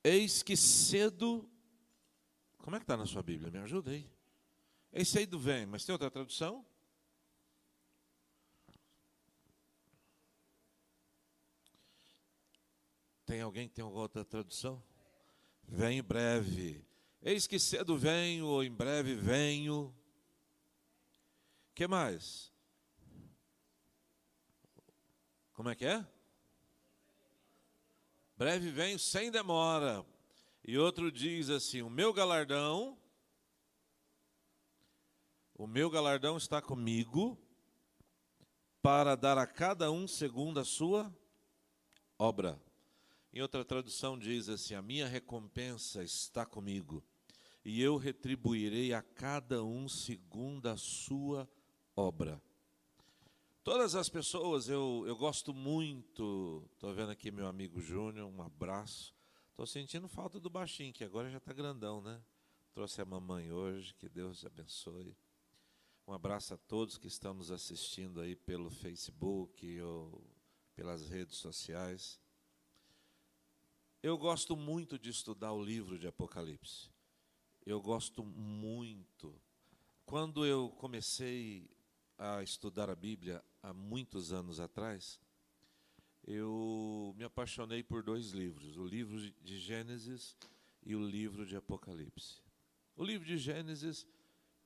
Eis que cedo... Como é que está na sua Bíblia? Me ajuda aí. Eis cedo vem, mas tem outra tradução? Tem alguém que tem alguma outra tradução? Vem em breve. Eis que cedo venho, ou em breve venho. Que mais? Como é que é? Breve venho sem demora. E outro diz assim: o meu galardão está comigo para dar a cada um segundo a sua obra. Em outra tradução diz assim: a minha recompensa está comigo e eu retribuirei a cada um segundo a sua obra. Todas as pessoas, eu gosto muito, estou vendo aqui meu amigo Júnior, um abraço. Estou sentindo falta do baixinho, que agora já está grandão, né? Trouxe a mamãe hoje, que Deus abençoe. Um abraço a todos que estão nos assistindo aí pelo Facebook ou pelas redes sociais. Eu gosto muito de estudar o livro de Apocalipse. Eu gosto muito. Quando eu comecei a estudar a Bíblia há muitos anos atrás, eu me apaixonei por dois livros, o livro de Gênesis e o livro de Apocalipse. O livro de Gênesis,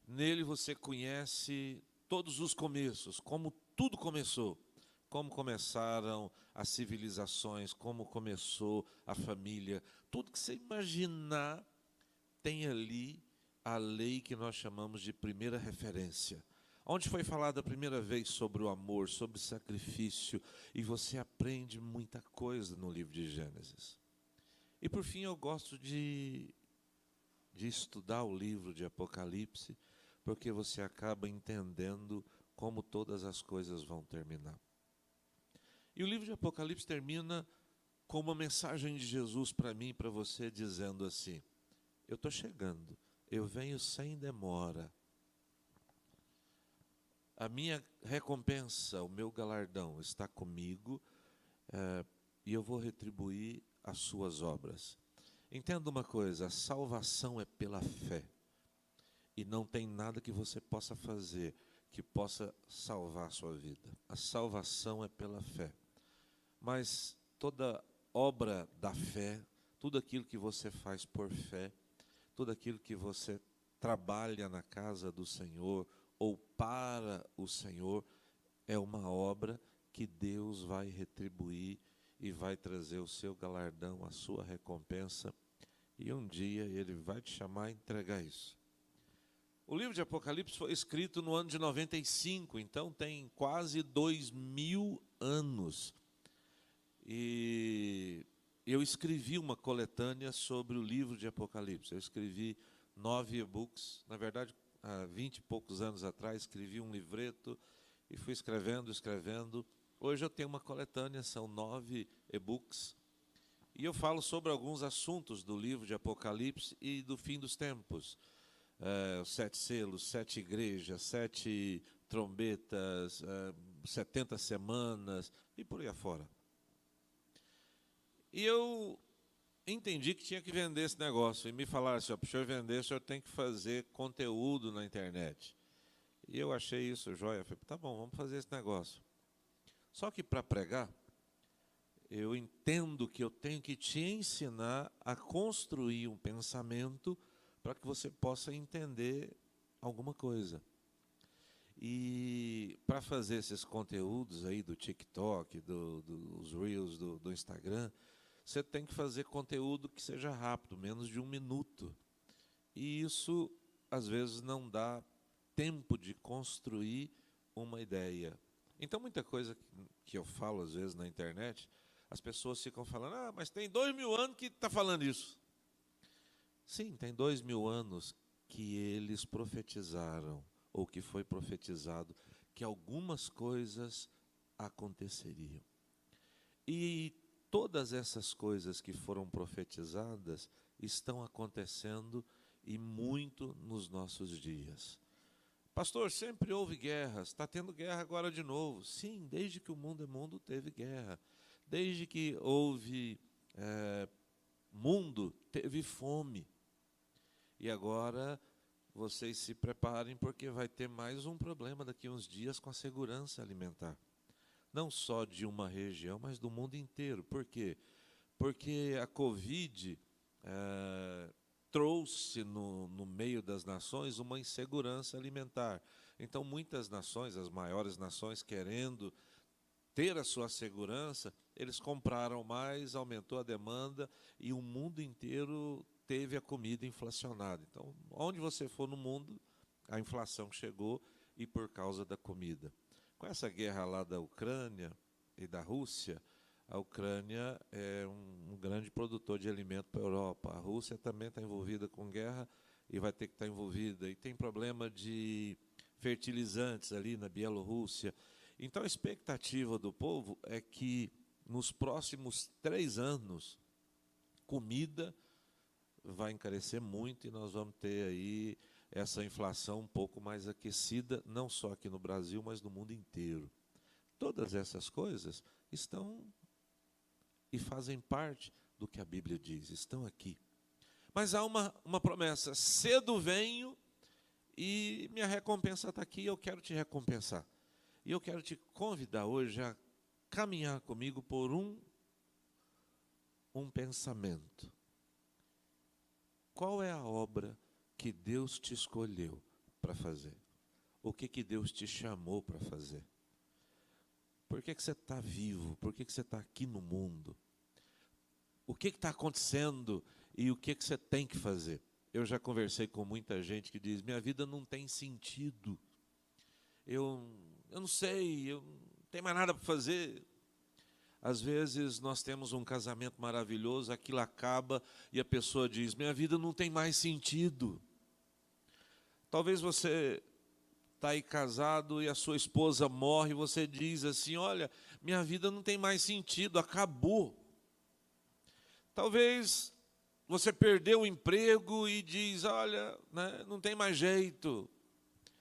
nele você conhece todos os começos, como tudo começou, como começaram as civilizações, como começou a família, tudo que você imaginar tem ali a lei que nós chamamos de primeira referência. Onde foi falado a primeira vez sobre o amor, sobre o sacrifício, e você aprende muita coisa no livro de Gênesis. E por fim eu gosto de estudar o livro de Apocalipse, porque você acaba entendendo como todas as coisas vão terminar. E o livro de Apocalipse termina com uma mensagem de Jesus para mim e para você, dizendo assim: eu estou chegando, eu venho sem demora. A minha recompensa, o meu galardão está comigo, e eu vou retribuir as suas obras. Entenda uma coisa: a salvação é pela fé. E não tem nada que você possa fazer que possa salvar a sua vida. A salvação é pela fé. Mas toda obra da fé, tudo aquilo que você faz por fé, tudo aquilo que você trabalha na casa do Senhor ou para o Senhor, é uma obra que Deus vai retribuir e vai trazer o seu galardão, a sua recompensa, e um dia Ele vai te chamar a entregar isso. O livro de Apocalipse foi escrito no ano de 95, então tem quase 2000 anos. E eu escrevi uma coletânea sobre o livro de Apocalipse. Eu escrevi 9 e-books. Na verdade, há 20 e poucos anos atrás, escrevi um livreto e fui escrevendo. Hoje eu tenho uma coletânea, são 9 e-books. E eu falo sobre alguns assuntos do livro de Apocalipse e do fim dos tempos. Os 7 selos, 7 igrejas, 7 trombetas, 70 semanas e por aí afora. E eu entendi que tinha que vender esse negócio. E me falaram assim: para o senhor vender, o senhor tem que fazer conteúdo na internet. E eu achei isso jóia. Eu falei: tá bom, vamos fazer esse negócio. Só que para pregar, eu entendo que eu tenho que te ensinar a construir um pensamento para que você possa entender alguma coisa. E para fazer esses conteúdos aí do TikTok, dos Reels, do Instagram, você tem que fazer conteúdo que seja rápido, menos de 1 minuto. E isso, às vezes, não dá tempo de construir uma ideia. Então, muita coisa que eu falo, às vezes, na internet, as pessoas ficam falando: ah, mas tem 2000 anos que está falando isso. Sim, tem 2000 anos que eles profetizaram, ou que foi profetizado, que algumas coisas aconteceriam. E todas essas coisas que foram profetizadas estão acontecendo, e muito nos nossos dias. Pastor, sempre houve guerras, está tendo guerra agora de novo. Sim, desde que o mundo é mundo teve guerra. Desde que houve mundo teve fome. E agora vocês se preparem, porque vai ter mais um problema daqui a uns dias com a segurança alimentar. Não só de uma região, mas do mundo inteiro. Por quê? Porque a Covid trouxe no meio das nações uma insegurança alimentar. Então, muitas nações, as maiores nações, querendo ter a sua segurança, eles compraram mais, aumentou a demanda e o mundo inteiro teve a comida inflacionada. Então, onde você for no mundo, a inflação chegou e por causa da comida. Com essa guerra lá da Ucrânia e da Rússia, a Ucrânia é um grande produtor de alimento para a Europa. A Rússia também está envolvida com guerra e vai ter que estar envolvida. E tem problema de fertilizantes ali na Bielorrússia. Então, a expectativa do povo é que, nos próximos 3 anos, comida vai encarecer muito e nós vamos ter aí essa inflação um pouco mais aquecida, não só aqui no Brasil, mas no mundo inteiro. Todas essas coisas estão e fazem parte do que a Bíblia diz, estão aqui. Mas há uma promessa: cedo venho e minha recompensa está aqui, eu quero te recompensar. E eu quero te convidar hoje a caminhar comigo por um pensamento. Qual é a obra que Deus te escolheu para fazer? O que Deus te chamou para fazer? Por que você está vivo? Por que você está aqui no mundo? O que está acontecendo e o que você tem que fazer? Eu já conversei com muita gente que diz: minha vida não tem sentido. Eu não sei, eu não tenho mais nada para fazer. Às vezes nós temos um casamento maravilhoso, aquilo acaba e a pessoa diz: minha vida não tem mais sentido. Talvez você está aí casado e a sua esposa morre e você diz assim: olha, minha vida não tem mais sentido, acabou. Talvez você perdeu o emprego e diz: olha, né, não tem mais jeito.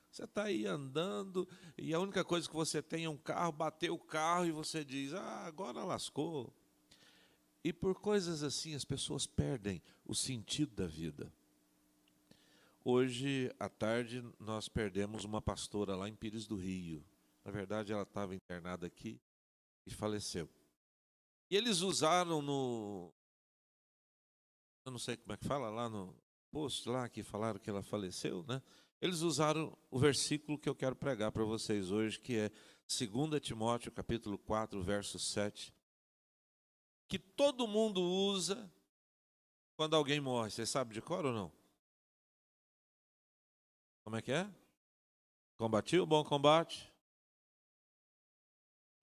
Você está aí andando e a única coisa que você tem é um carro, bateu o carro e você diz: agora lascou. E por coisas assim as pessoas perdem o sentido da vida. Hoje à tarde nós perdemos uma pastora lá em Pires do Rio. Na verdade ela estava internada aqui e faleceu. E eles usaram eu não sei como é que fala, lá no post lá que falaram que ela faleceu, né? Eles usaram o versículo que eu quero pregar para vocês hoje, que é 2 Timóteo, capítulo 4, verso 7, que todo mundo usa quando alguém morre. Você sabe de cor ou não? Como é que é? Combati o bom combate.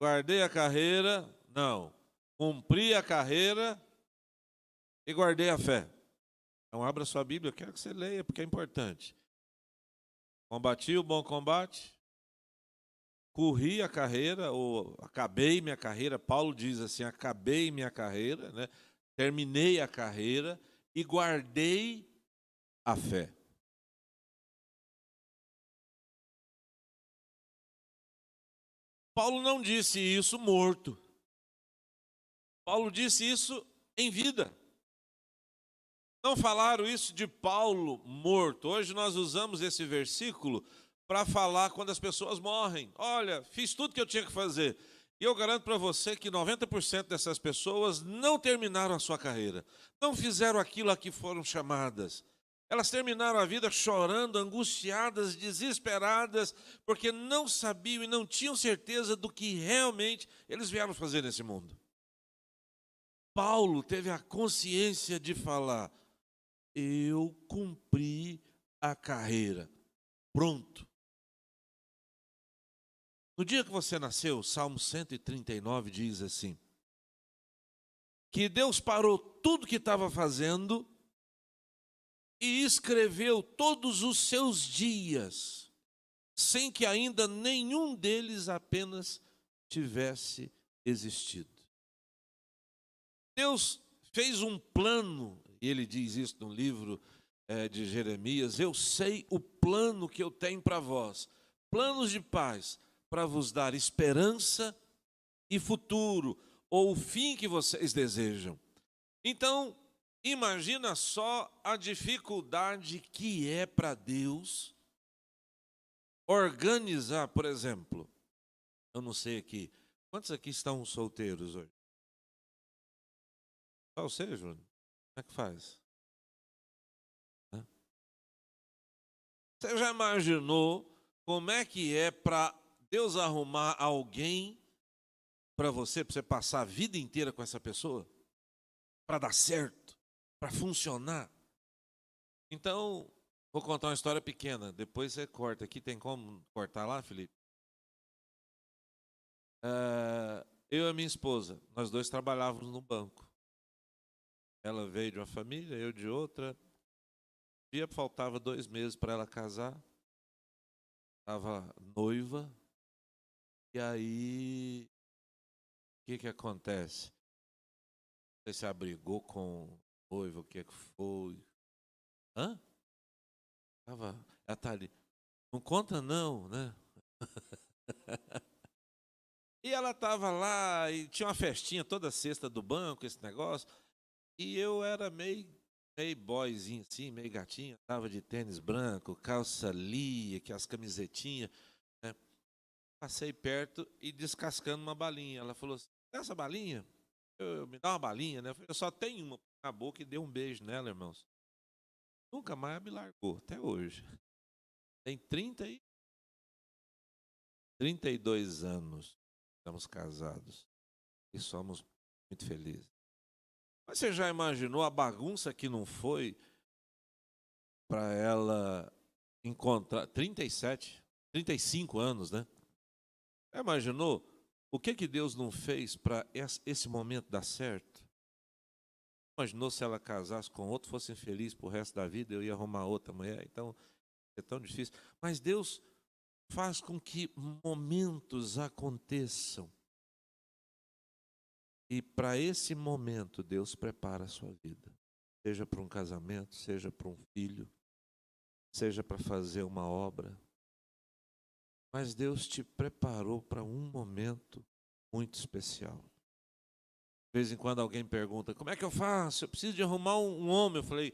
Guardei a carreira. Não. Cumpri a carreira e guardei a fé. Então abra sua Bíblia, eu quero que você leia, porque é importante. Combati o bom combate, corri a carreira, ou acabei minha carreira. Paulo diz assim: acabei minha carreira, né? Terminei a carreira e guardei a fé. Paulo não disse isso morto. Paulo disse isso em vida. Não falaram isso de Paulo morto. Hoje nós usamos esse versículo para falar quando as pessoas morrem. Olha, fiz tudo que eu tinha que fazer. E eu garanto para você que 90% dessas pessoas não terminaram a sua carreira. Não fizeram aquilo a que foram chamadas. Elas terminaram a vida chorando, angustiadas, desesperadas, porque não sabiam e não tinham certeza do que realmente eles vieram fazer nesse mundo. Paulo teve a consciência de falar: eu cumpri a carreira. Pronto. No dia que você nasceu, o Salmo 139 diz assim: que Deus parou tudo que estava fazendo e escreveu todos os seus dias, sem que ainda nenhum deles apenas tivesse existido. Deus fez um plano, e ele diz isso no livro de Jeremias: eu sei o plano que eu tenho para vós, planos de paz, para vos dar esperança e futuro, ou o fim que vocês desejam. Então, Imagina só a dificuldade que é para Deus organizar, por exemplo, eu não sei aqui, quantos aqui estão solteiros hoje? Só você, Júnior? Como é que faz? Você já imaginou como é que é para Deus arrumar alguém para você passar a vida inteira com essa pessoa? Para dar certo, para funcionar? Então, vou contar uma história pequena, depois você corta. Aqui tem como cortar lá, Felipe? Eu e a minha esposa, nós dois trabalhávamos no banco. Ela veio de uma família, eu de outra. Um dia faltava 2 meses para ela casar. Estava noiva. E aí, o que acontece? Não sei se abrigou com o noivo, o que foi. Hã? Ela tá ali. Não conta não, né? E ela estava lá e tinha uma festinha toda sexta do banco, esse negócio. E eu era meio boyzinho assim, meio gatinho. Tava de tênis branco, calça lia, que as camisetinhas, né? Passei perto e descascando uma balinha. Ela falou assim, essa balinha? Me dá uma balinha, né? Eu só tenho uma na boca e dei um beijo nela, irmãos. Nunca mais me largou, até hoje. Tem 32 anos. Estamos casados e somos muito felizes. Mas você já imaginou a bagunça que não foi para ela encontrar 37, 35 anos, né? Já imaginou o que Deus não fez para esse momento dar certo? Imaginou se ela casasse com outro, fosse infeliz pro resto da vida, eu ia arrumar outra mulher, então é tão difícil. Mas Deus faz com que momentos aconteçam. E para esse momento, Deus prepara a sua vida. Seja para um casamento, seja para um filho, seja para fazer uma obra. Mas Deus te preparou para um momento muito especial. De vez em quando alguém pergunta, como é que eu faço? Eu preciso de arrumar um homem. Eu falei,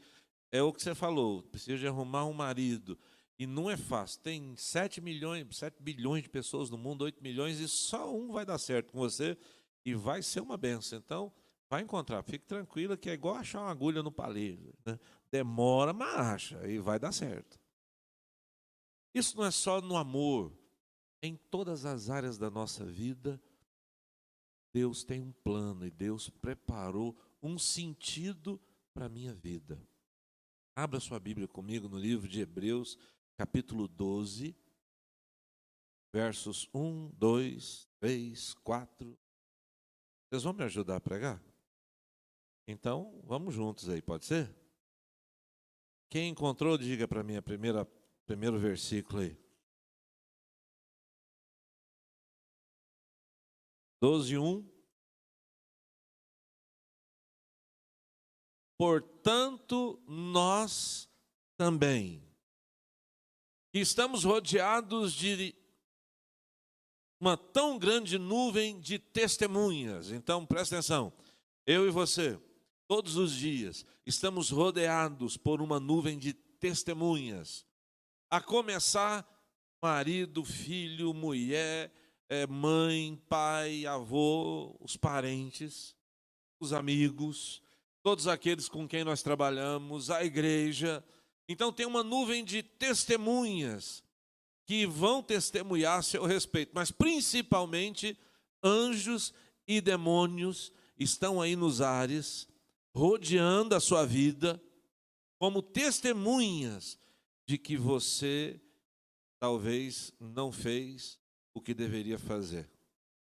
é o que você falou, preciso de arrumar um marido. E não é fácil. Tem 7 bilhões de pessoas no mundo, 8 milhões, e só um vai dar certo com você e vai ser uma benção. Então, vai encontrar. Fique tranquila que é igual achar uma agulha no palheiro, né? Demora, mas acha e vai dar certo. Isso não é só no amor. Em todas as áreas da nossa vida, Deus tem um plano e Deus preparou um sentido para a minha vida. Abra sua Bíblia comigo no livro de Hebreus, capítulo 12, versos 1, 2, 3, 4. Vocês vão me ajudar a pregar? Então, vamos juntos aí, pode ser? Quem encontrou, diga para mim primeiro versículo aí. 12, 1. Portanto, nós também, que estamos rodeados de uma tão grande nuvem de testemunhas. Então, presta atenção, eu e você, todos os dias, estamos rodeados por uma nuvem de testemunhas. A começar, marido, filho, mulher, mãe, pai, avô, os parentes, os amigos, todos aqueles com quem nós trabalhamos, a igreja. Então tem uma nuvem de testemunhas que vão testemunhar a seu respeito, mas principalmente anjos e demônios estão aí nos ares, rodeando a sua vida, como testemunhas de que você talvez não fez o que deveria fazer.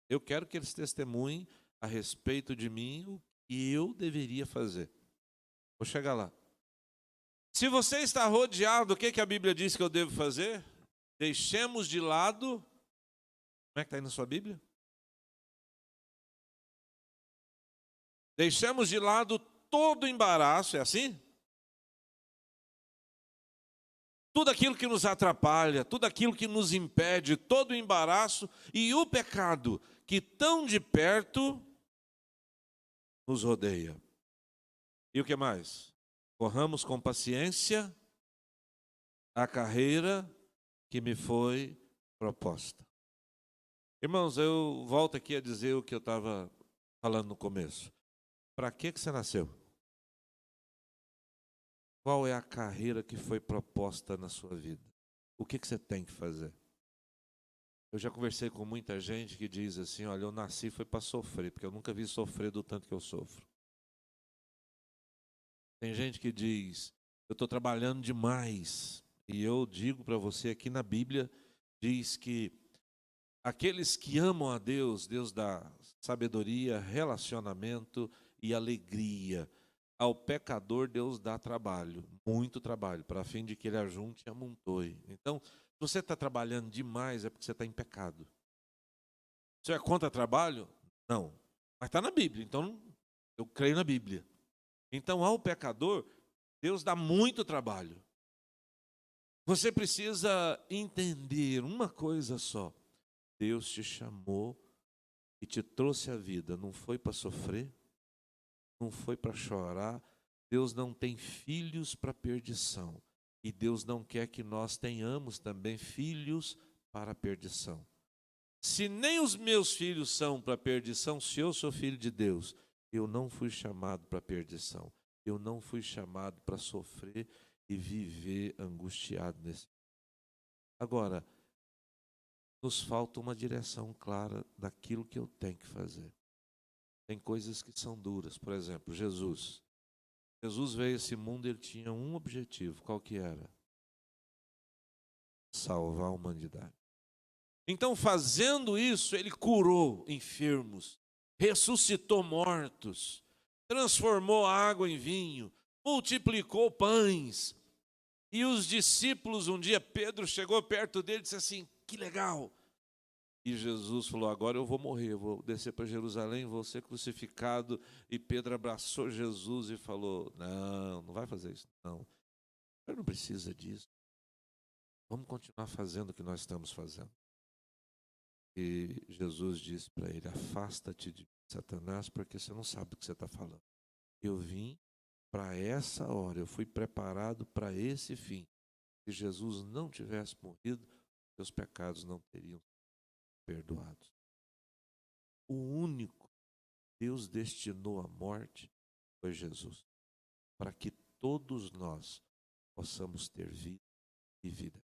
Eu quero que eles testemunhem a respeito de mim o que eu deveria fazer. Vou chegar lá. Se você está rodeado, o que a Bíblia diz que eu devo fazer? Deixemos de lado. Como é que está aí na sua Bíblia? Deixemos de lado todo embaraço, é assim? Tudo aquilo que nos atrapalha, tudo aquilo que nos impede, todo o embaraço e o pecado que tão de perto nos rodeia. E o que mais? Corramos com paciência a carreira que me foi proposta. Irmãos, eu volto aqui a dizer o que eu estava falando no começo. Para que você nasceu? Qual é a carreira que foi proposta na sua vida? O que você tem que fazer? Eu já conversei com muita gente que diz assim, olha, eu nasci foi para sofrer, porque eu nunca vi sofrer do tanto que eu sofro. Tem gente que diz, eu estou trabalhando demais. E eu digo para você, aqui na Bíblia, diz que aqueles que amam a Deus, Deus dá sabedoria, relacionamento e alegria. Ao pecador, Deus dá trabalho, muito trabalho, para fim de que ele ajunte e amontoe. Então, se você está trabalhando demais, é porque você está em pecado. Você é contra trabalho? Não. Mas está na Bíblia, então eu creio na Bíblia. Então, ao pecador, Deus dá muito trabalho. Você precisa entender uma coisa só. Deus te chamou e te trouxe à vida. Não foi para sofrer, não foi para chorar. Deus não tem filhos para perdição. E Deus não quer que nós tenhamos também filhos para perdição. Se nem os meus filhos são para perdição, se eu sou filho de Deus, eu não fui chamado para perdição. Eu não fui chamado para sofrer e viver angustiado nesse. Agora, nos falta uma direção clara daquilo que eu tenho que fazer. Tem coisas que são duras. Por exemplo, Jesus. Jesus veio a esse mundo e ele tinha um objetivo. Qual que era? Salvar a humanidade. Então, fazendo isso, ele curou enfermos, ressuscitou mortos, transformou a água em vinho, multiplicou pães. E os discípulos, um dia, Pedro chegou perto dele e disse assim, que legal. E Jesus falou, agora eu vou morrer, eu vou descer para Jerusalém, vou ser crucificado. E Pedro abraçou Jesus e falou, não, não vai fazer isso, não. Ele não precisa disso. Vamos continuar fazendo o que nós estamos fazendo. E Jesus disse para ele, afasta-te de Satanás, porque você não sabe o que você está falando. Eu vim para essa hora, eu fui preparado para esse fim. Se Jesus não tivesse morrido, seus pecados não teriam sido perdoados. O único Deus destinou à morte foi Jesus, para que todos nós possamos ter vida e vida.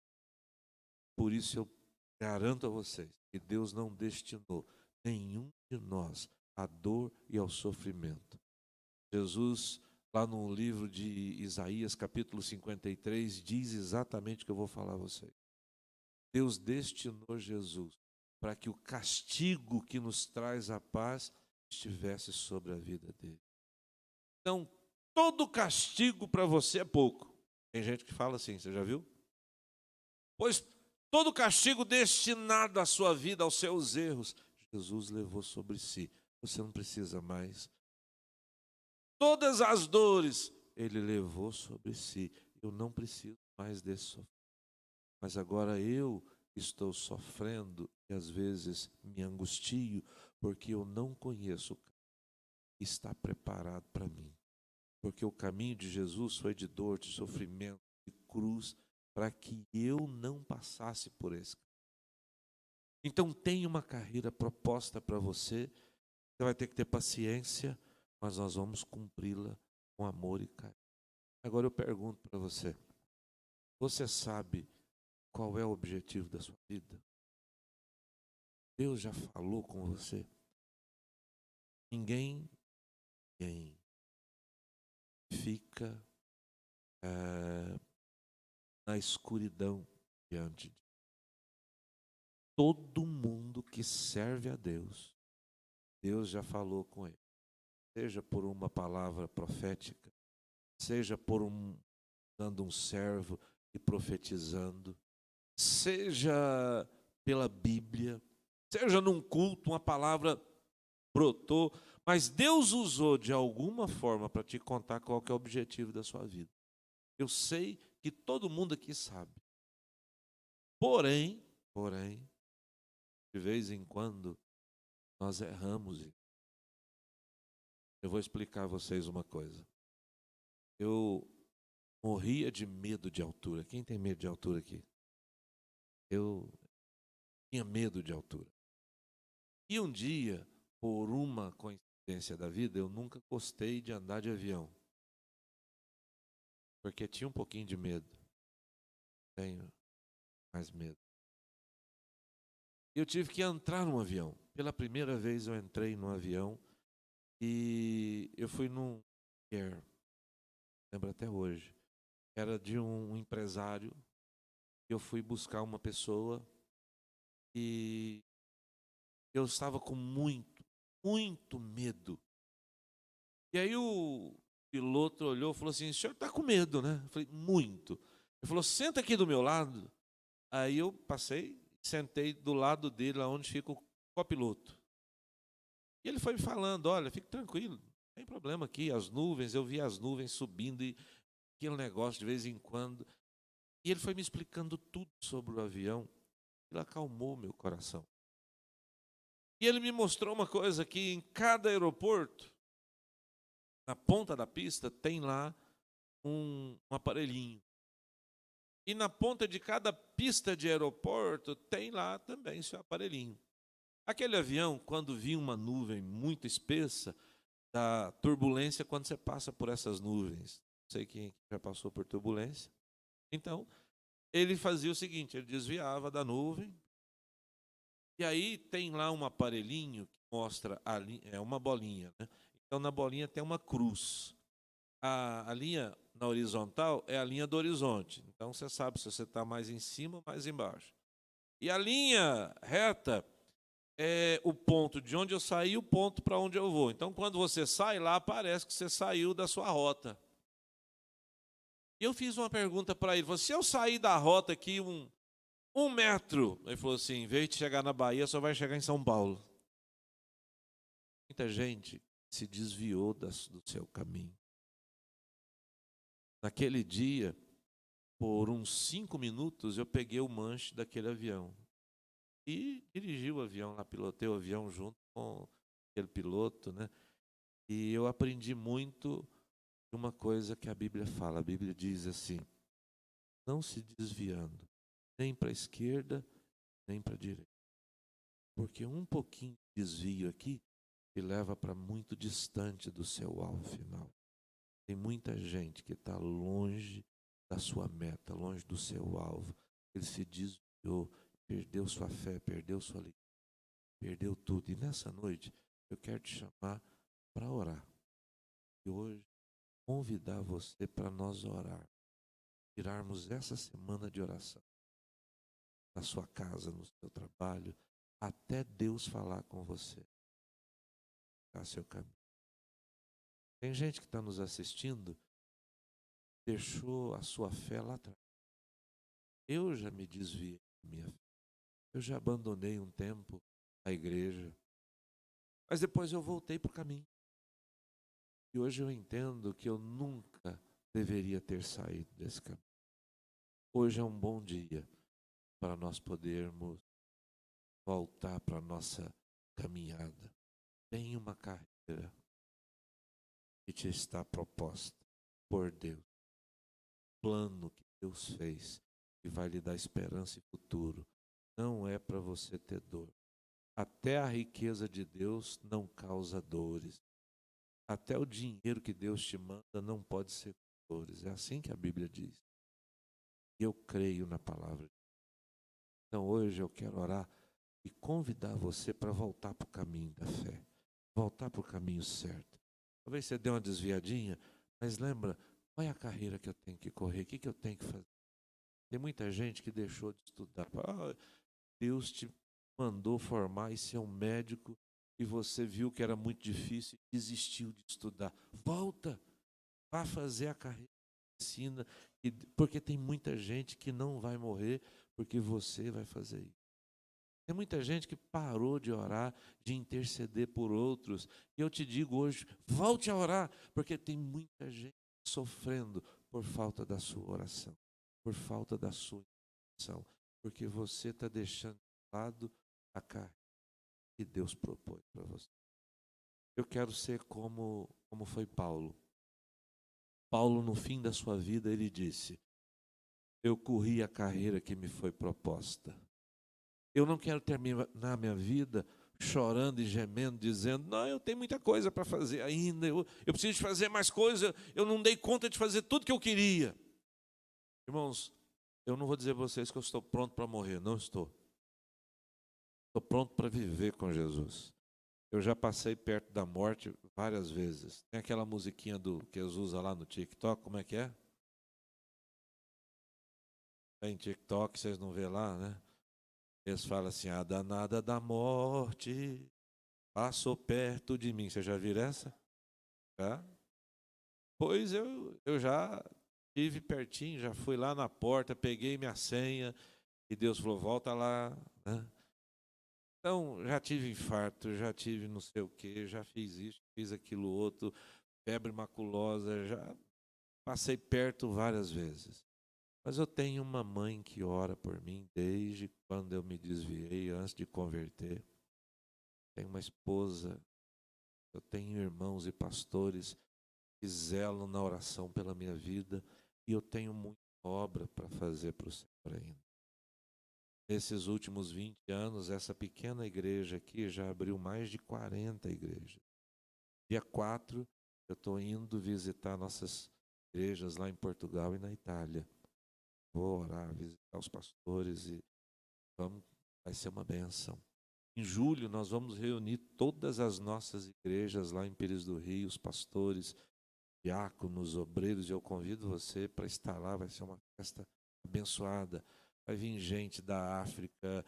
Por isso eu garanto a vocês que Deus não destinou nenhum de nós à dor e ao sofrimento. Jesus, lá no livro de Isaías, capítulo 53, diz exatamente o que eu vou falar a vocês. Deus destinou Jesus para que o castigo que nos traz a paz estivesse sobre a vida dele. Então, todo castigo para você é pouco. Tem gente que fala assim, você já viu? Pois todo castigo destinado à sua vida, aos seus erros, Jesus levou sobre si. Você não precisa mais. Todas as dores, ele levou sobre si. Eu não preciso mais desse sofrimento. Mas agora eu estou sofrendo e às vezes me angustio, porque eu não conheço o que está preparado para mim. Porque o caminho de Jesus foi de dor, de sofrimento, de cruz, para que eu não passasse por esse caminho. Então tem uma carreira proposta para você, você vai ter que ter paciência, mas nós vamos cumpri-la com amor e carinho. Agora eu pergunto para você, você sabe qual é o objetivo da sua vida? Deus já falou com você? Ninguém fica na escuridão diante de todo mundo que serve a Deus. Deus já falou com ele, seja por uma palavra profética, seja por dando um servo e profetizando, seja pela Bíblia, seja num culto, uma palavra brotou, mas Deus usou de alguma forma para te contar qual que é o objetivo da sua vida. Eu sei que todo mundo aqui sabe. Porém, de vez em quando, nós erramos. Eu vou explicar a vocês uma coisa. Eu morria de medo de altura. Quem tem medo de altura aqui? Eu tinha medo de altura. E um dia, por uma coincidência da vida, eu nunca gostei de andar de avião. Porque tinha um pouquinho de medo. Tenho mais medo. Eu tive que entrar num avião. Pela primeira vez eu entrei num avião e eu fui num Air, lembro até hoje. Era de um empresário. Eu fui buscar uma pessoa e eu estava com muito medo. E aí o piloto olhou e falou assim: o senhor está com medo, né? Eu falei: muito. Ele falou: senta aqui do meu lado. Aí eu passei, sentei do lado dele, lá onde fica o copiloto. E ele foi me falando: olha, fique tranquilo, não tem problema aqui, as nuvens, eu vi as nuvens subindo e aquele negócio de vez em quando. E ele foi me explicando tudo sobre o avião. Ele acalmou meu coração. E ele me mostrou uma coisa, que em cada aeroporto, na ponta da pista, tem lá um aparelhinho. E na ponta de cada pista de aeroporto, tem lá também seu aparelhinho. Aquele avião, quando vinha uma nuvem muito espessa, dá turbulência quando você passa por essas nuvens. Não sei quem já passou por turbulência. Então, ele fazia o seguinte, ele desviava da nuvem, e aí tem lá um aparelhinho que mostra, é uma bolinha, né? Então, na bolinha tem uma cruz. A linha na horizontal é a linha do horizonte. Então, você sabe se você está mais em cima ou mais embaixo. E a linha reta é o ponto de onde eu saí e o ponto para onde eu vou. Então, quando você sai lá, parece que você saiu da sua rota. E eu fiz uma pergunta para ele. Se eu sair da rota aqui um metro, ele falou assim, em vez de chegar na Bahia, só vai chegar em São Paulo. Muita gente se desviou do seu caminho. Naquele dia, por uns 5 minutos, eu peguei o manche daquele avião. E dirigi o avião lá, pilotei o avião junto com aquele piloto, né? E eu aprendi muito de uma coisa que a Bíblia fala. A Bíblia diz assim, não se desviando, nem para a esquerda, nem para a direita. Porque um pouquinho de desvio aqui te leva para muito distante do seu alvo final. Tem muita gente que está longe da sua meta, longe do seu alvo. Ele se desviou, perdeu sua fé, perdeu sua alegria, perdeu tudo. E nessa noite, eu quero te chamar para orar. E hoje, convidar você para nós orar. Tirarmos essa semana de oração. Na sua casa, no seu trabalho, até Deus falar com você. A seu caminho. Tem gente que está nos assistindo, deixou a sua fé lá atrás. Eu já me desviei da minha fé. Eu já abandonei um tempo a igreja. Mas depois eu voltei para o caminho. E hoje eu entendo que eu nunca deveria ter saído desse caminho. Hoje é um bom dia para nós podermos voltar para a nossa caminhada. Tem uma carreira que te está proposta por Deus. Plano que Deus fez que vai lhe dar esperança e futuro. Não é para você ter dor. Até a riqueza de Deus não causa dores. Até o dinheiro que Deus te manda não pode ser com dores. É assim que a Bíblia diz. E eu creio na palavra. Então hoje eu quero orar e convidar você para voltar para o caminho da fé. Voltar para o caminho certo. Talvez você dê uma desviadinha, mas lembra, qual é a carreira que eu tenho que correr? O que eu tenho que fazer? Tem muita gente que deixou de estudar. Deus te mandou formar e ser um médico e você viu que era muito difícil e desistiu de estudar. Volta, vá fazer a carreira de medicina, porque tem muita gente que não vai morrer porque você vai fazer isso. Tem muita gente que parou de orar, de interceder por outros. E eu te digo hoje, volte a orar, porque tem muita gente sofrendo por falta da sua oração, por falta da sua oração, porque você está deixando de lado a carreira que Deus propôs para você. Eu quero ser como foi Paulo. Paulo, no fim da sua vida, ele disse: eu corri a carreira que me foi proposta. Eu não quero terminar minha vida chorando e gemendo, dizendo: não, eu tenho muita coisa para fazer ainda, eu preciso de fazer mais coisa, eu não dei conta de fazer tudo que eu queria. Irmãos, eu não vou dizer a vocês que eu estou pronto para morrer, não estou. Estou pronto para viver com Jesus. Eu já passei perto da morte várias vezes. Tem aquela musiquinha que eles usam lá no TikTok, como é que é? Tem TikTok, vocês não vê lá, né? Eles falam assim: a danada da morte passou perto de mim. Você já viu essa? Já? Pois eu já estive pertinho, já fui lá na porta, peguei minha senha e Deus falou: volta lá, né? Então, já tive infarto, já tive não sei o quê, já fiz isso, fiz aquilo outro, febre maculosa, já passei perto várias vezes. Mas eu tenho uma mãe que ora por mim desde quando eu me desviei, antes de converter. Tenho uma esposa, eu tenho irmãos e pastores que zelam na oração pela minha vida, e eu tenho muita obra para fazer para o Senhor ainda. Nesses últimos 20 anos, essa pequena igreja aqui já abriu mais de 40 igrejas. Dia 4, eu estou indo visitar nossas igrejas lá em Portugal e na Itália. Vou orar, visitar os pastores e vai ser uma bênção. Em julho, nós vamos reunir todas as nossas igrejas lá em Pires do Rio, os pastores, diáconos, obreiros, e eu convido você para estar lá, vai ser uma festa abençoada. Vai vir gente da África,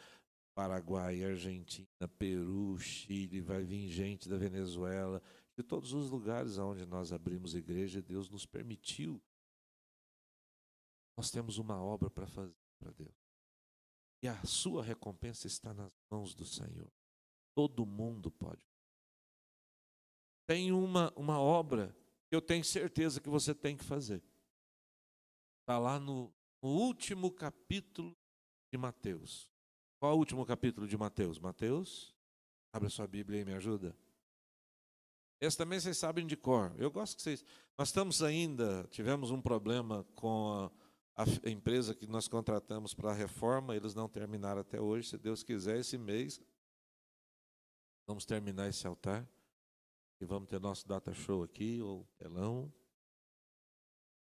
Paraguai, Argentina, Peru, Chile, vai vir gente da Venezuela, de todos os lugares onde nós abrimos igreja, Deus nos permitiu. Nós temos uma obra para fazer para Deus. E a sua recompensa está nas mãos do Senhor. Todo mundo pode. Tem uma obra que eu tenho certeza que você tem que fazer. Está lá no último capítulo de Mateus. Qual é o último capítulo de Mateus? Mateus? Abre a sua Bíblia e me ajuda. Esse também vocês sabem de cor. Eu gosto que vocês... Nós tivemos um problema com a empresa que nós contratamos para a reforma, eles não terminaram até hoje. Se Deus quiser, esse mês, vamos terminar esse altar. E vamos ter nosso data show aqui, ou telão.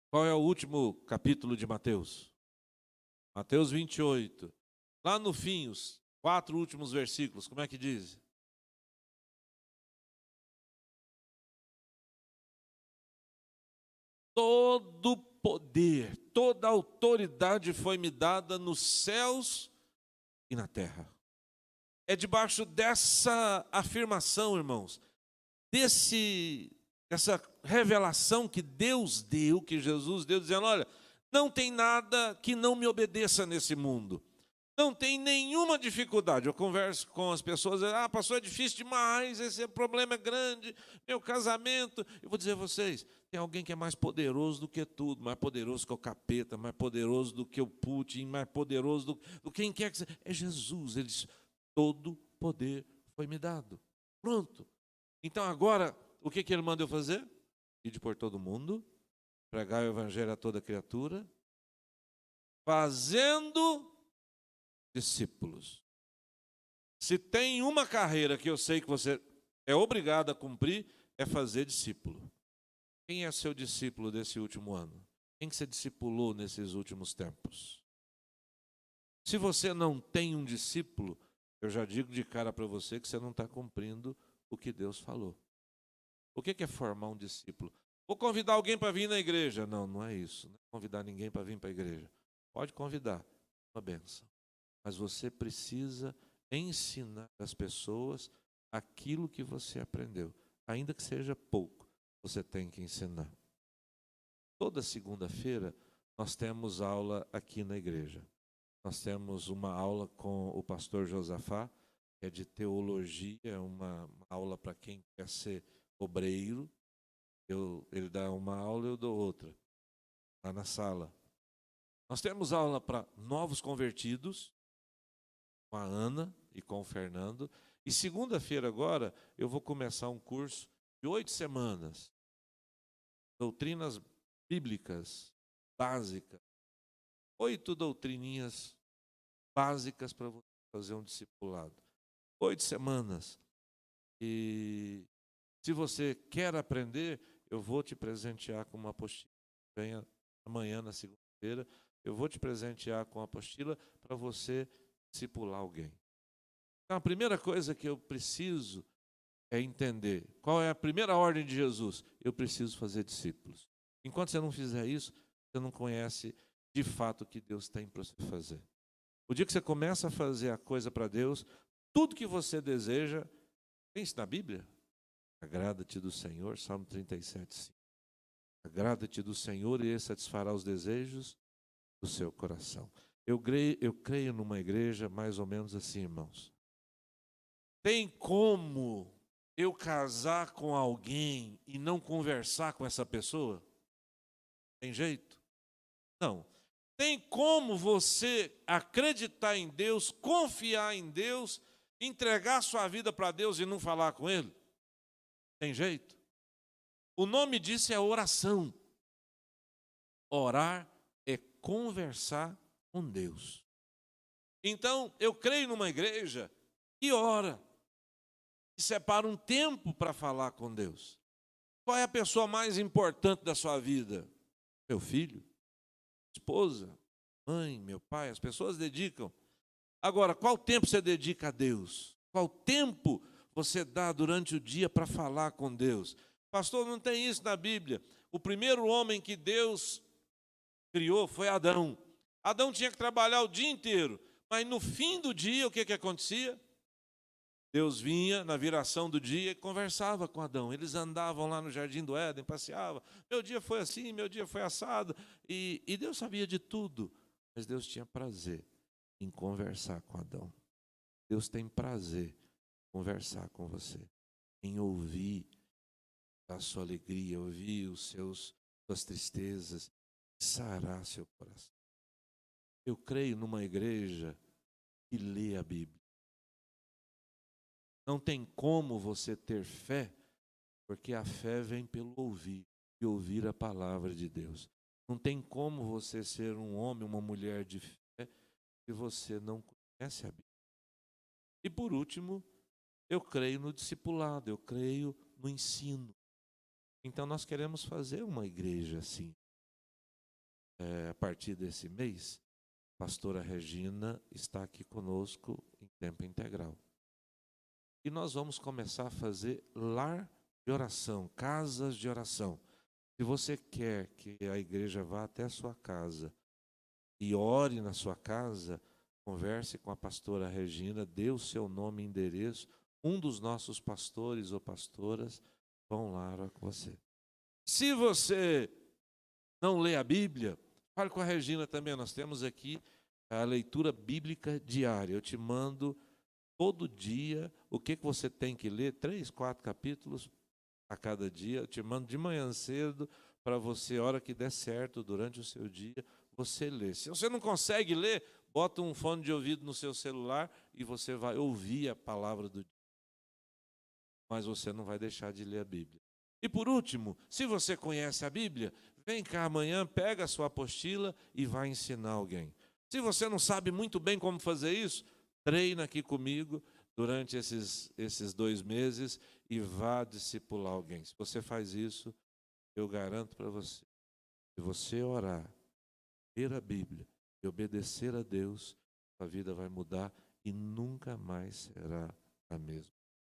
Qual é o último capítulo de Mateus? Mateus 28. Lá no fim, os 4 últimos versículos, como é que diz? Todo poder, toda autoridade foi me dada nos céus e na terra. É debaixo dessa afirmação, irmãos, dessa revelação que Deus deu, que Jesus deu, dizendo: olha, não tem nada que não me obedeça nesse mundo. Não tem nenhuma dificuldade. Eu converso com as pessoas: pastor, é difícil demais, esse problema é grande, meu casamento. Eu vou dizer a vocês, tem alguém que é mais poderoso do que tudo, mais poderoso que o capeta, mais poderoso do que o Putin, mais poderoso do quem quer que seja. É Jesus. Ele diz: todo poder foi me dado. Pronto. Então agora, o que ele manda eu fazer? Ir por todo mundo, pregar o evangelho a toda criatura, fazendo discípulos. Se tem uma carreira que eu sei que você é obrigado a cumprir, é fazer discípulo. Quem é seu discípulo desse último ano? Quem que você discipulou nesses últimos tempos? Se você não tem um discípulo, eu já digo de cara para você que você não está cumprindo o que Deus falou. O que é formar um discípulo? Vou convidar alguém para vir na igreja. Não, não é isso. Não é convidar ninguém para vir para a igreja. Pode convidar, uma benção. Mas você precisa ensinar às pessoas aquilo que você aprendeu. Ainda que seja pouco, você tem que ensinar. Toda segunda-feira nós temos aula aqui na igreja. Nós temos uma aula com o pastor Josafá, que é de teologia, uma aula para quem quer ser obreiro. Ele dá uma aula e eu dou outra, lá na sala. Nós temos aula para novos convertidos, com a Ana e com o Fernando. E segunda-feira agora eu vou começar um curso de 8 semanas. Doutrinas bíblicas básicas, 8 doutrininhas básicas para você fazer um discipulado. 8 semanas. E se você quer aprender, eu vou te presentear com uma apostila. Venha amanhã, na segunda-feira, eu vou te presentear com a apostila para você discipular alguém. Então, a primeira coisa que eu preciso é entender qual é a primeira ordem de Jesus. Eu preciso fazer discípulos. Enquanto você não fizer isso, você não conhece de fato o que Deus tem para você fazer. O dia que você começa a fazer a coisa para Deus, tudo que você deseja, tem isso na Bíblia? Agrada-te do Senhor, Salmo 37:5. Agrada-te do Senhor e Ele satisfará os desejos do seu coração. Eu creio numa igreja mais ou menos assim, irmãos. Tem como eu casar com alguém e não conversar com essa pessoa? Tem jeito? Não. Tem como você acreditar em Deus, confiar em Deus, entregar sua vida para Deus e não falar com Ele? Tem jeito? O nome disso é oração. Orar é conversar com Deus. Então, eu creio numa igreja que ora, que separa um tempo para falar com Deus. Qual é a pessoa mais importante da sua vida? Meu filho, esposa, mãe, meu pai. As pessoas dedicam. Agora, qual tempo você dedica a Deus? Qual tempo você dá durante o dia para falar com Deus? Pastor, não tem isso na Bíblia. O primeiro homem que Deus criou foi Adão. Adão tinha que trabalhar o dia inteiro, mas no fim do dia, o que acontecia? Deus vinha na viração do dia e conversava com Adão. Eles andavam lá no jardim do Éden, passeavam. Meu dia foi assim, meu dia foi assado. E Deus sabia de tudo, mas Deus tinha prazer em conversar com Adão. Deus tem prazer em conversar com você, em ouvir a sua alegria, ouvir suas tristezas, sarar seu coração. Eu creio numa igreja que lê a Bíblia. Não tem como você ter fé, porque a fé vem pelo ouvir, e ouvir a palavra de Deus. Não tem como você ser um homem, uma mulher de fé, se você não conhece a Bíblia. E por último, eu creio no discipulado, eu creio no ensino. Então nós queremos fazer uma igreja assim. A partir desse mês, a pastora Regina está aqui conosco em tempo integral. E nós vamos começar a fazer lar de oração, casas de oração. Se você quer que a igreja vá até a sua casa e ore na sua casa, converse com a pastora Regina, dê o seu nome e endereço. Um dos nossos pastores ou pastoras vão lá orar com você. Se você não lê a Bíblia, fale com a Regina também. Nós temos aqui a leitura bíblica diária. Eu te mando todo dia o que você tem que ler, 3, 4 capítulos a cada dia. Eu te mando de manhã cedo para você, a hora que der certo, durante o seu dia, você ler. Se você não consegue ler, bota um fone de ouvido no seu celular e você vai ouvir a palavra do dia. Mas você não vai deixar de ler a Bíblia. E por último, se você conhece a Bíblia, vem cá amanhã, pega a sua apostila e vai ensinar alguém. Se você não sabe muito bem como fazer isso, treina aqui comigo durante esses 2 meses e vá discipular alguém. Se você faz isso, eu garanto para você, se você orar, ler a Bíblia e obedecer a Deus, a vida vai mudar e nunca mais será a mesma.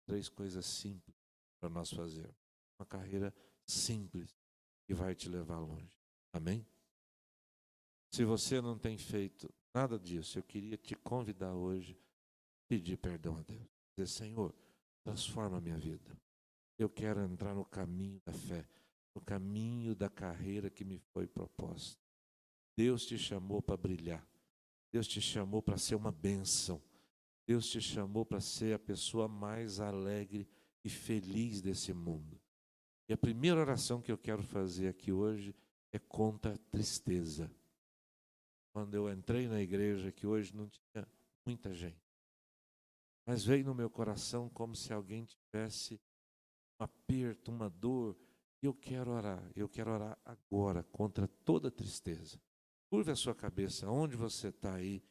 3 coisas simples para nós fazermos. Uma carreira simples que vai te levar longe. Amém? Se você não tem feito nada disso, eu queria te convidar hoje a pedir perdão a Deus. Dizer, Senhor, transforma a minha vida. Eu quero entrar no caminho da fé, no caminho da carreira que me foi proposta. Deus te chamou para brilhar. Deus te chamou para ser uma bênção. Deus te chamou para ser a pessoa mais alegre e feliz desse mundo. E a primeira oração que eu quero fazer aqui hoje é contra a tristeza. Quando eu entrei na igreja, que hoje não tinha muita gente, mas veio no meu coração como se alguém tivesse um aperto, uma dor, Eu quero orar agora contra toda tristeza. Curve a sua cabeça, onde você está aí.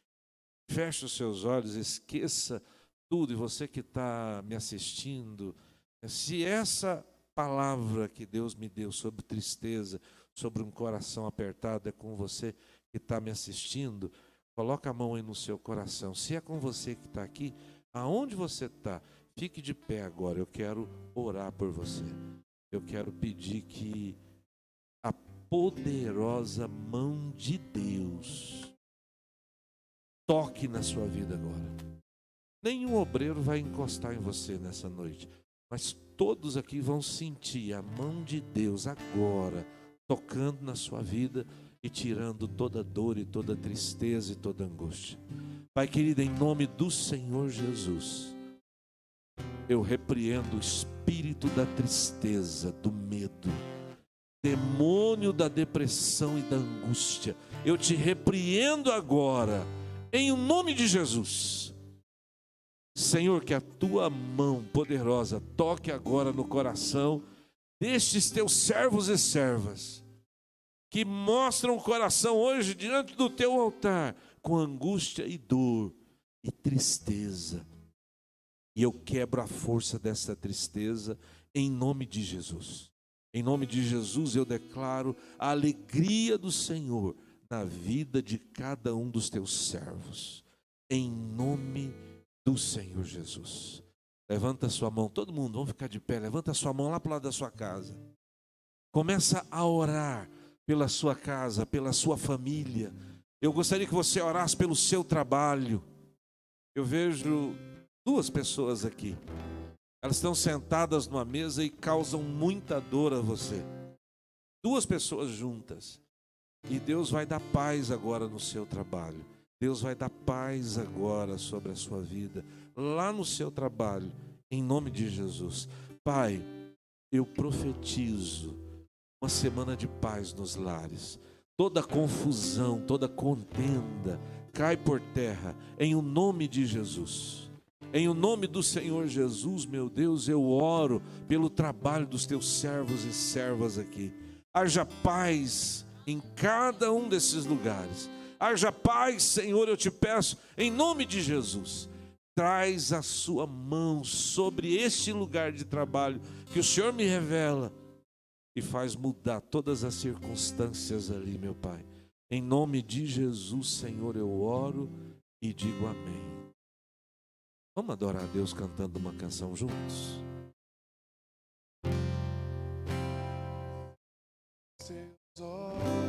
Feche os seus olhos, esqueça tudo. E você que está me assistindo, se essa palavra que Deus me deu sobre tristeza, sobre um coração apertado, é com você que está me assistindo, coloca a mão aí no seu coração. Se é com você que está aqui, aonde você está, fique de pé agora. Eu quero orar por você. Eu quero pedir que a poderosa mão de Deus toque na sua vida agora. Nenhum obreiro vai encostar em você nessa noite, mas todos aqui vão sentir a mão de Deus agora tocando na sua vida e tirando toda dor e toda tristeza e toda angústia. Pai querido, em nome do Senhor Jesus, eu repreendo o espírito da tristeza, do medo, demônio da depressão e da angústia. Eu te repreendo agora, em nome de Jesus. Senhor, que a tua mão poderosa toque agora no coração destes teus servos e servas, que mostram o coração hoje diante do teu altar, com angústia e dor e tristeza. E eu quebro a força dessa tristeza em nome de Jesus. Em nome de Jesus eu declaro a alegria do Senhor na vida de cada um dos teus servos. Em nome do Senhor Jesus. Levanta a sua mão, todo mundo, vamos ficar de pé. Levanta a sua mão lá para o lado da sua casa. Começa a orar pela sua casa, pela sua família. Eu gostaria que você orasse pelo seu trabalho. Eu vejo duas pessoas aqui. Elas estão sentadas numa mesa e causam muita dor a você. Duas pessoas juntas. E Deus vai dar paz agora no seu trabalho. Deus vai dar paz agora sobre a sua vida, lá no seu trabalho, em nome de Jesus. Pai, eu profetizo uma semana de paz nos lares. Toda confusão, toda contenda cai por terra, em o nome de Jesus. Em o nome do Senhor Jesus, meu Deus, eu oro pelo trabalho dos teus servos e servas aqui. Haja paz em cada um desses lugares. Haja paz, Senhor, eu te peço, em nome de Jesus. Traz a sua mão sobre este lugar de trabalho que o Senhor me revela e faz mudar todas as circunstâncias ali, meu Pai. Em nome de Jesus, Senhor, eu oro e digo amém. Vamos adorar a Deus cantando uma canção juntos? Seus olhos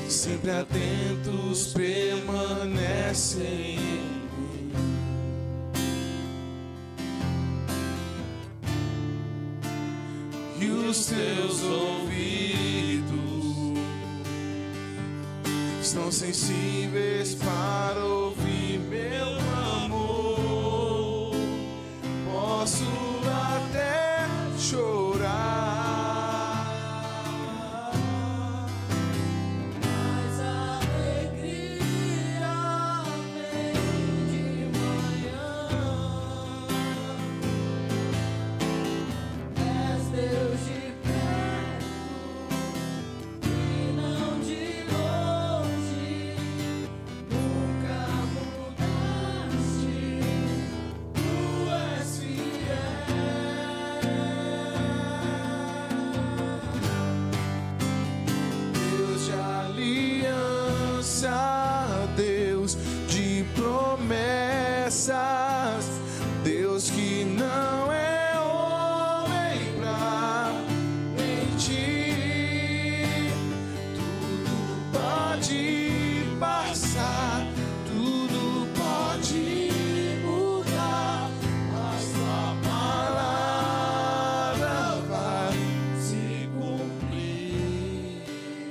sempre atentos permanecem em mim. E os teus ouvidos estão sensíveis para ouvir meu amor. Posso até chorar, mas a alegria vem de manhã. És Deus de perto e não de longe. Nunca mudaste, tu és Deus de aliança, Deus de promessa.